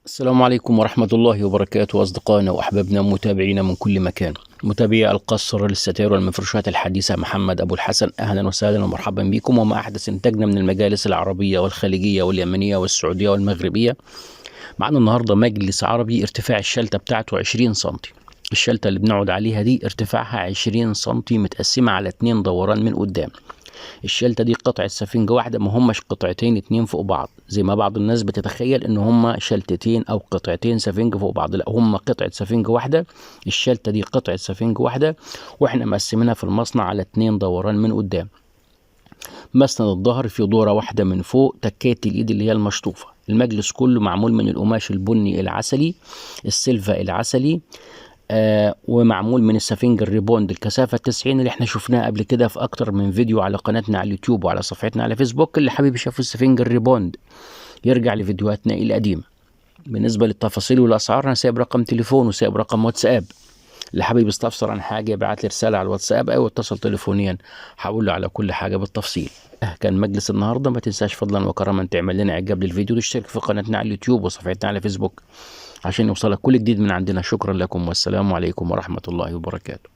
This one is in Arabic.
السلام عليكم ورحمة الله وبركاته أصدقائنا وأحبابنا متابعينا من كل مكان. متابعي القصر للستائر والمفروشات الحديثة محمد أبو الحسن، أهلا وسهلا ومرحبا بكم وما أحدث إنتاجنا من المجالس العربية والخليجية واليمنية والسعودية والمغربية. معنا النهاردة مجلس عربي ارتفاع الشلتة بتاعته 20 سنتي. الشلتة اللي بنقعد عليها دي ارتفاعها 20 سنتي متقسمة على 2 دوران من قدام. الشلتة دي قطعة سفنجة واحدة، ما همش قطعتين اتنين فوق بعض زي ما بعض الناس بتتخيل ان هما شلتتين او قطعتين سفنج فوق بعض. لا، هما قطعة سفنج واحدة. الشلتة دي قطعة سفنج واحدة، واحنا مقسمينها في المصنع على 2 دوران من قدام. مسند الظهر في دورة واحدة من فوق، تكات الإيد اللي هي المشطوفة. المجلس كله معمول من القماش البني العسلي، السيلفا العسلي، ومعمول من السفنج الريبوند الكثافة 90 اللي احنا شفناها قبل كده في أكتر من فيديو على قناتنا على اليوتيوب وعلى صفحتنا على فيسبوك. اللي حابب يشوف السفنج الريبوند يرجع لفيديوهاتنا القديمة. بالنسبة للتفاصيل والأسعار أنا سايب رقم تليفون وسايب رقم واتساب. اللي حابب يستفسر عن حاجة يبعت لي رسالة على الواتساب أو اتصل تليفونيا، هقول له على كل حاجة بالتفصيل. كان مجلس النهارده. ما تنساش فضلا وكرما تعمل لنا إعجاب للفيديو وتشترك في قناتنا على اليوتيوب وصفحتنا على فيسبوك عشان يوصلك كل جديد من عندنا. شكرا لكم والسلام عليكم ورحمة الله وبركاته.